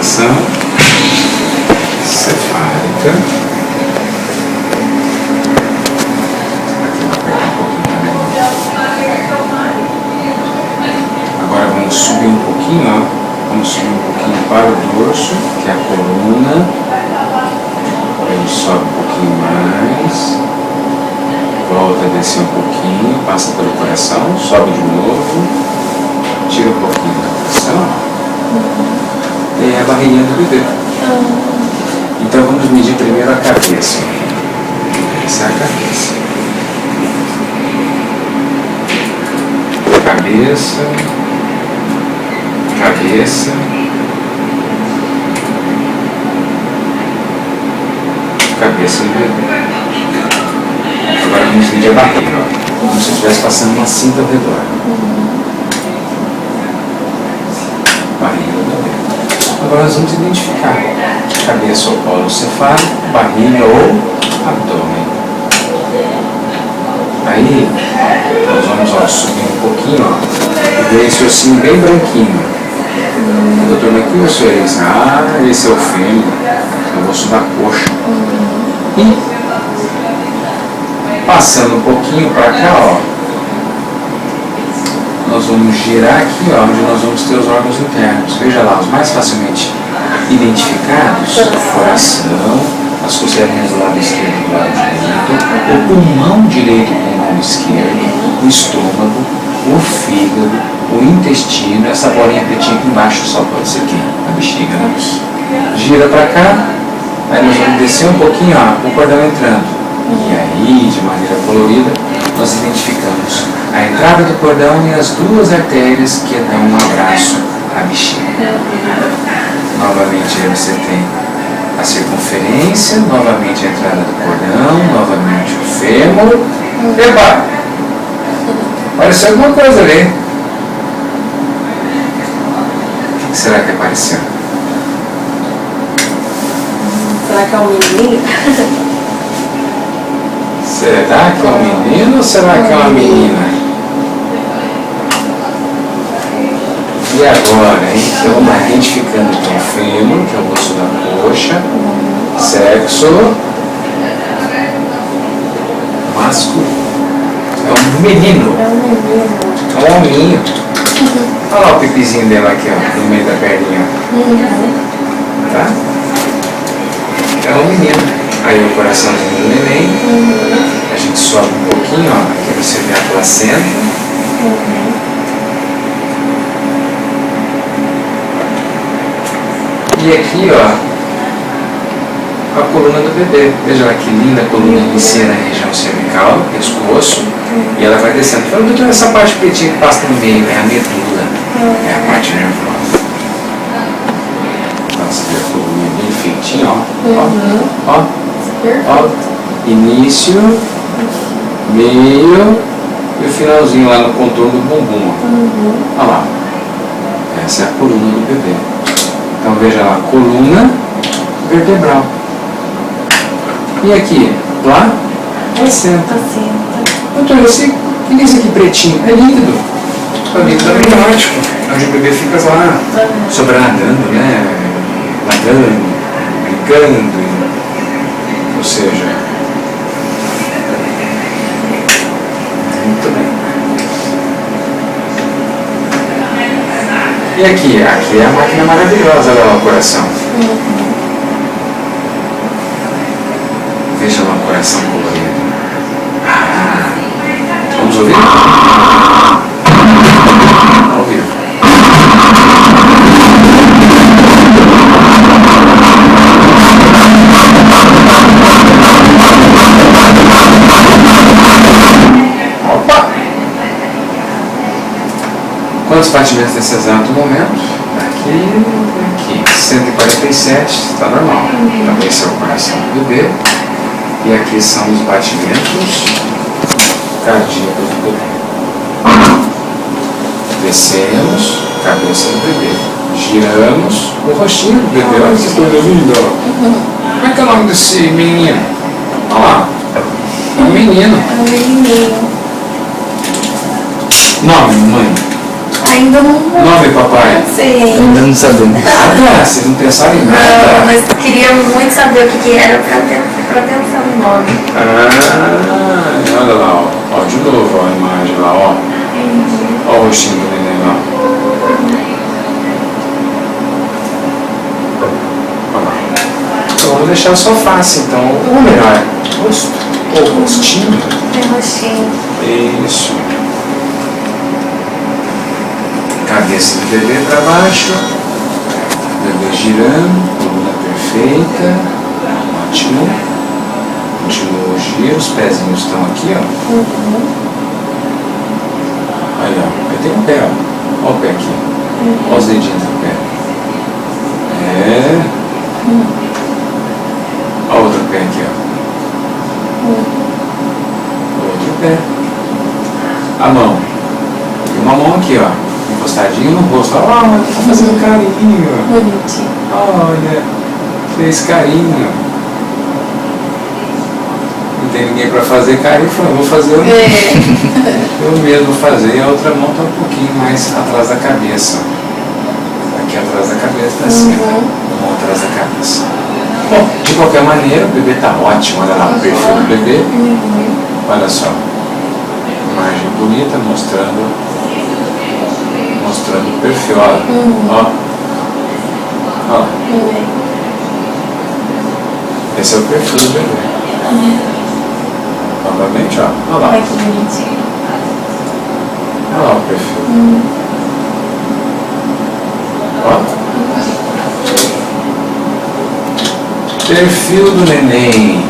respiração cefálica. Agora vamos subir um pouquinho, ó. Vamos subir um pouquinho para o dorso, que é a coluna. Ele sobe um pouquinho mais. Volta a descer um pouquinho, passa pelo coração, sobe de novo. Tira um pouquinho do coração. E é a barriguinha do bebê. Então vamos medir primeiro a cabeça. Essa é a cabeça. Cabeça. Cabeça. Cabeça do bebê. Agora vamos medir a barriga, ó. Como se estivesse passando uma cinta ao redor. Barriga do bebê. Agora nós vamos identificar cabeça ou colo cefálico, barriga ou abdômen. Aí nós vamos subir um pouquinho, ó, e ver esse ossinho bem branquinho. Doutor, mas que osso é esse? Ah, esse é o fêmur, é o osso da coxa. E passando um pouquinho para cá, ó, nós vamos girar aqui, ó, onde nós vamos ter os órgãos internos. Veja lá, os mais facilmente identificados: o coração, as costelinhas do lado esquerdo e do lado direito, o pulmão direito e o pulmão esquerdo, o estômago, o fígado, o intestino, essa bolinha pretinha aqui embaixo só pode ser quem? A bexiga, né? Gira para cá, aí nós vamos descer um pouquinho, ó, o cordão entrando. E aí, de maneira colorida, nós identificamos a entrada do cordão e as duas artérias que dão um abraço à bexiga. Novamente aí você tem a circunferência, novamente a entrada do cordão, novamente o fêmur. Epa! Apareceu alguma coisa ali. O que será que apareceu? Será que é um menino? Será que é um menino ou será que é uma menina? E agora, hein? Então, vamos identificando aqui o fêmur, que é o osso da coxa, sexo masculino. É um menino. É um menino. É um hominho. Olha lá o pipizinho dela aqui, ó, no meio da perninha. Tá? É um menino. Aí o coraçãozinho do neném. A gente sobe um pouquinho, ó. Aqui você vê a placenta. E aqui, ó, a coluna do bebê. Veja lá que linda, a coluna inicia na região cervical, pescoço, e ela vai descendo. Então, doutor, essa parte pretinha que passa no meio é a medula, é a parte nervosa. Então, você vê a coluna bem feitinha, ó. Ó, ó, início, meio e o finalzinho lá no contorno do bumbum, ó. Olha lá. Essa é a coluna do bebê. Então veja lá, coluna vertebral. E aqui, lá, placenta. Doutor, esse aqui pretinho é líquido. É líquido amniótico. Onde o bebê fica lá, sobrenadando, né? Nadando, brincando. Ou seja, muito bem. E aqui? Aqui é a máquina maravilhosa, olha lá o coração. Veja lá o coração colorido. Ah, vamos ouvir? Vamos ouvir. Opa! Quantos batimentos nesse exato momento? Aqui, 147, está normal. Então esse é o coração do bebê. E aqui são os batimentos cardíacos do bebê. Descemos, cabeça do bebê. Giramos o rostinho do bebê. Olha que coisa linda. Como é que é o nome desse menino? Olha lá. É um menino. É um menino. Nome, mãe? Ainda não Nome, papai? sei. Ainda não sabemos. Nada, vocês não pensaram em Não, nada. mas queria muito saber o que era pra pensar no nome. Olha lá, ó, de novo ó, a imagem lá, ó. Ó o rostinho do neném lá. Olha lá. Então vamos deixar só face, então. Ou melhor, rosto. Ou rostinho. Tem rostinho. Isso. Cabeça do bebê para baixo. Bebê girando, coluna perfeita. Ótimo. Continua o giro, os pezinhos estão aqui, ó. Aí, ó. Aí tem o pé, ó. Olha o pé aqui. Olha os dedinhos do pé. É. Olha o outro pé aqui, ó. Outro pé. A mão. Tem uma mão aqui, ó. Encostadinho no rosto. Olha, tá fazendo carinho. Bonitinho. Olha, fez carinho. Não tem ninguém pra fazer carinho, falou, vou fazer eu mesmo fazer. E a outra mão tá um pouquinho mais atrás da cabeça. Aqui atrás da cabeça, tá assim, a mão atrás da cabeça. Bom, de qualquer maneira, o bebê tá ótimo. Olha lá o perfil do bebê. Olha só. Imagem bonita mostrando o perfil, olha. Ó. Esse é o perfil do bebê. Novamente, ó. Olha lá. Olha que bonitinho. Olha lá o perfil. Ó. Perfil do neném.